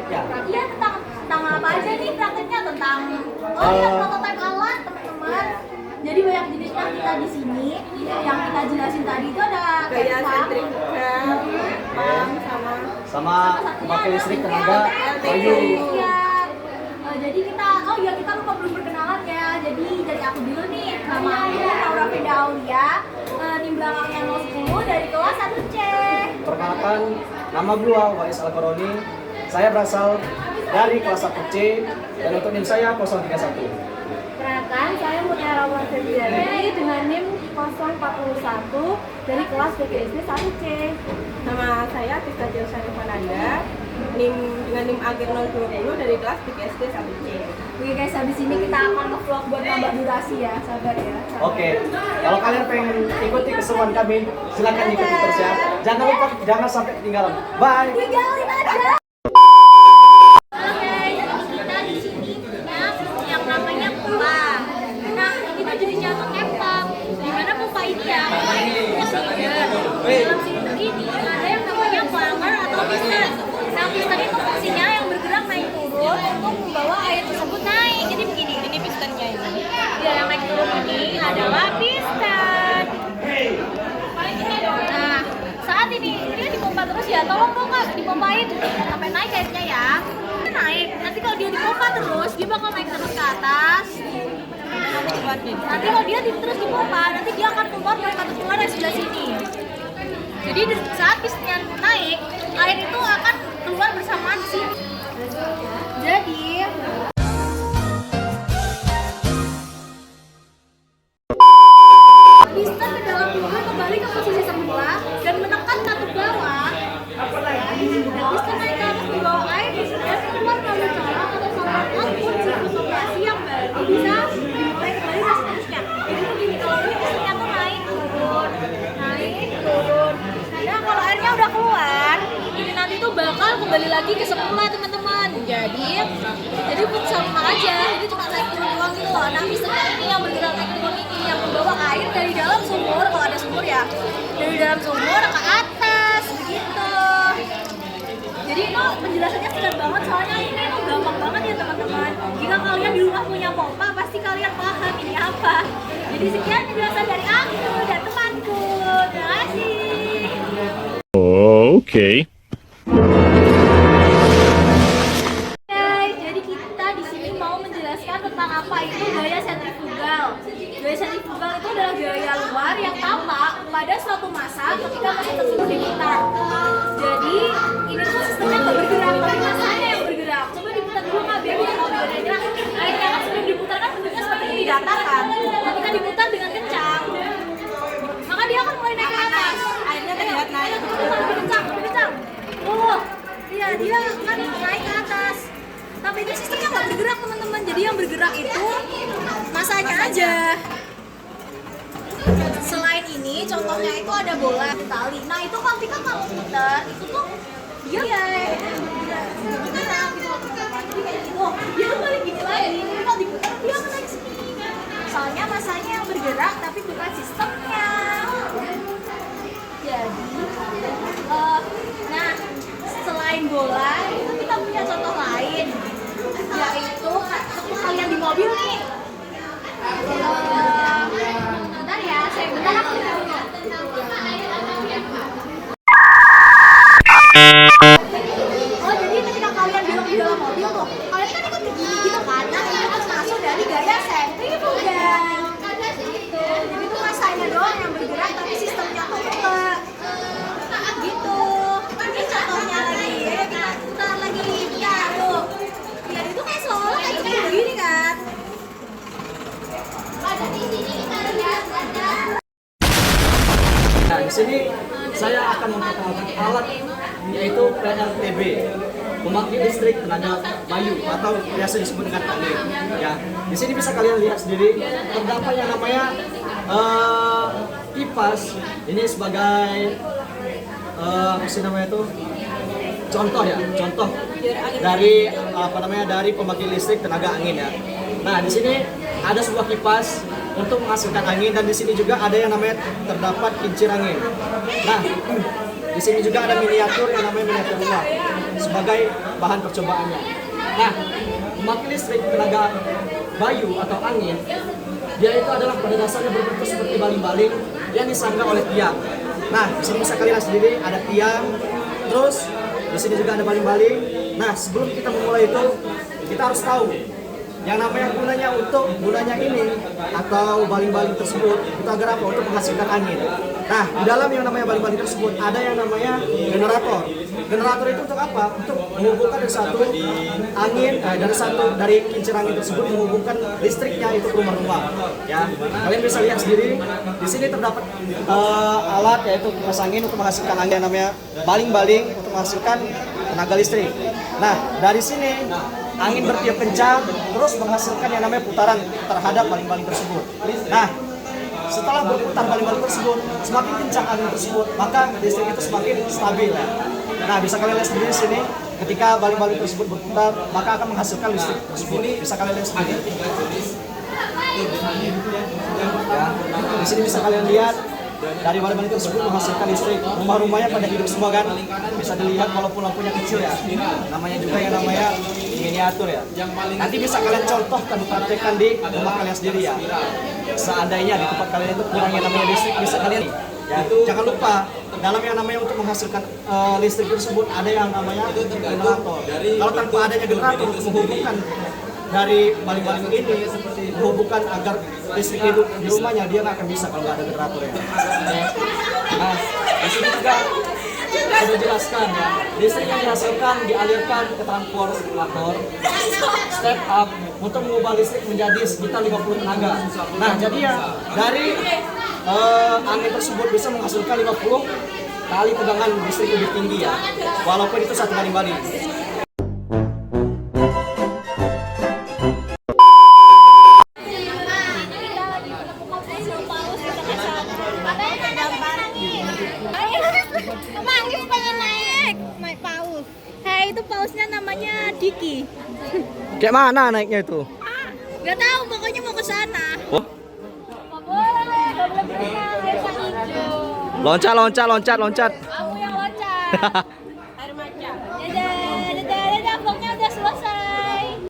prakteknya. Iya, tentang apa aja nih prakteknya, tentang prototipe alat teman-teman. Jadi banyak jenisnya kita di sini. Yang kita jelasin tadi itu ada gaya pump, sentrifugal, pump Sama pakai listrik tenaga kayu. Iya. Jadi kita lupa belum perkenalan ya. Jadi dari aku dulu nih, nama aku Laura Fenda Aulia, NIM belakangnya 010 dari kelas 1C. Perkenalkan, nama gua Wais Al-Qaroni. Saya berasal dari kelas 1C dan untuk NIM saya 031. Perkenalkan, saya Mutiara Febriani dengan NIM 041 dari kelas BGSD 1C. Nama saya Tika Josani Fananda, dengan NIM akhir 020 dari kelas BGSD 1C. Oke guys, habis ini kita akan nge-vlog buat nambah durasi ya, sabar ya. Oke, kalau kalian pengen ikuti keseruan kami, silakan ikuti terus ya. Jangan lupa, jangan sampai ketinggalan. Bye. Tinggalin aja. Oke, jadi kita di sini punya yang namanya pupa. Nah, ini tuh jenisnya tuh kepang. Dimana pupa ini ya? Pupa ini punya silinder. Dalam silinder ini ada yang namanya plumber atau piston. Nah, piston itu fungsinya yang bergerak naik turun untuk membawa air tersebut naik. Jadi begini, ini pistonnya ini. Dia yang naik turun ini adalah piston. Nah, saat ini dia dipompa terus ya, tolong dong kak dipompain sampai naik airnya ya. Naik, nanti kalau dia dipompa terus dia bakal naik terus ke atas. Nanti kalau dia terus dipompa, nanti dia akan keluar dari satu keluar dari sebelah sini. Jadi saat pistonnya naik, air itu akan keluar bersamaan di sini. Jadi piston ke dalam mobil kembali ke posisi semula dan menekan katup bawah. Piston naik ke atas membawa air dan keluar melalui colok atau saluran output siklus operasi yang baru bisa dimulai kembali dan seterusnya. Jadi begini, kalau ini pistonnya tuh naik turun. Nah kalau airnya udah keluar, ini nanti tuh bakal kembali lagi ke semula teman-teman. Jadi pun sama aja, ini cuma naik turun doang gitu loh. Nah pistonnya ini yang bergerak naik turun ini yang membawa air dari dalam sumur, kalau ada sumur ya, dari dalam sumur ke atas begitu. Jadi itu penjelasannya singkat banget, soalnya ini tuh gampang banget ya teman-teman. Jika kalian di rumah punya pompa, pasti kalian paham ini apa. Jadi sekian penjelasan dari aku dan temanku. Terima kasih. Okay. Guys, jadi kita di sini mau menjelaskan tentang apa itu gaya sentrifugal. Gaya sentrifugal itu adalah gaya luar yang tampak pada suatu massa ketika mesin tersebut diputar. Jadi ini tuh sistemnya nggak bergerak, tapi massanya yang bergerak. Coba diputar dulu nggak biar kita tahu bedanya. Airnya kan sebelum diputar kan bentuknya seperti ini datar kan. Ketika diputar dengan kencang, maka dia akan mulai naik ke atas. Airnya terlihat naik. Lebih kencang. Iya dia kan naik ke atas. Tapi ini sistemnya nggak bergerak teman-teman. Jadi yang bergerak itu masanya aja. Selain ini, contohnya itu ada bola di tali. Nah itu ketika kamu putar, itu tuh dia bergerak gitu loh teman-teman. Jadi kayak gitu, dia tuh balik gini lagi. Tapi kalau diputar dia akan naik sini. Soalnya masanya yang bergerak, tapi bukan sistemnya. Jadi, nah selain bola, itu kita punya contoh lain, yaitu waktu kalian di mobil nih. Bentar ya, bentar aku dulu. Oh jadi ketika kalian belok di dalam mobil tuh, kalian kan ikut begini gitu kan? Nah itu kan masuk dari gaya sentrifugal. Gitu. Jadi itu masanya doang yang bergerak, tapi sistemnya tuh enggak. Gitu. Ini contohnya lagi, ya kita putar lagi. Ya tuh. Ya itu kayak seolah kayak cuma begini kan? Ada di sini kita lihat ada. Nah, di sini saya akan memperkenalkan alat yaitu PLTB, pembangkit listrik tenaga bayu atau biasa disebut dengan angin. Ya, di sini bisa kalian lihat sendiri terdapat yang namanya kipas. Ini sebagai apa sih namanya itu? Contoh ya, contoh dari dari pembangkit listrik tenaga angin ya. Nah, di sini ada sebuah kipas untuk menghasilkan angin dan di sini juga ada yang namanya terdapat kincir angin. Nah, Di sini juga ada miniatur yang namanya miniatur rumah sebagai bahan percobaannya. Nah, pembangkit listrik tenaga bayu atau angin, dia itu adalah pada dasarnya berbentuk seperti baling-baling yang disangga oleh tiang. Nah, di sini bisa kalian lihat sendiri ada tiang, terus di sini juga ada baling-baling. Nah, sebelum kita memulai itu, kita harus tahu yang namanya gunanya ini atau baling-baling tersebut itu agar apa? Untuk menghasilkan angin. Nah, di dalam yang namanya baling-baling tersebut ada yang namanya generator. Generator itu untuk apa? Untuk menghubungkan dari kincir angin tersebut menghubungkan listriknya itu ke rumah-rumah. Ya, kalian bisa lihat sendiri di sini terdapat alat yaitu kipas angin untuk menghasilkan angin yang namanya baling-baling untuk menghasilkan tenaga listrik. Nah, dari sini angin bertiup kencang terus menghasilkan yang namanya putaran terhadap baling-baling tersebut. Nah, setelah berputar baling-baling tersebut, semakin kencang angin tersebut, maka listrik itu semakin stabil. Nah, bisa kalian lihat sendiri di sini, ketika baling-baling tersebut berputar, maka akan menghasilkan listrik tersebut. Bisa kalian lihat sendiri. Ya, di sini bisa kalian lihat dari baling-baling tersebut menghasilkan listrik. Rumah-rumahnya pada hidup semua kan? Bisa dilihat walaupun lampunya kecil ya. Namanya juga yang namanya miniatur ya. Nanti bisa kalian contohkan, praktekkan di rumah kalian sendiri ya. Seandainya di tempat kalian itu kurang yang namanya listrik, bisa kalian ya. Jangan lupa dalam yang namanya untuk menghasilkan listrik tersebut ada yang namanya generator. Kalau tanpa adanya generator untuk menghubungkan dari baling-baling ini menghubungkan agar listrik hidup di rumahnya, dia nggak akan bisa kalau nggak ada generator ya. Nah, di sini juga sudah jelaskan ya, listrik yang dihasilkan dialirkan ke transformator step up untuk mengubah listrik menjadi sekitar 50 tenaga. Nah, jadi ya dari angin tersebut bisa menghasilkan 50 kali tegangan listrik lebih tinggi ya, walaupun itu satu baling-baling. Manggis pengen naik paus. Hei, itu pausnya namanya Diki. Kayak mana naiknya itu? Gak tahu, pokoknya mau ke sana. Oh? Gak boleh berenang, air hijau. Loncat. Kamu yang loncat. Air maca. Dadah, vlognya udah selesai.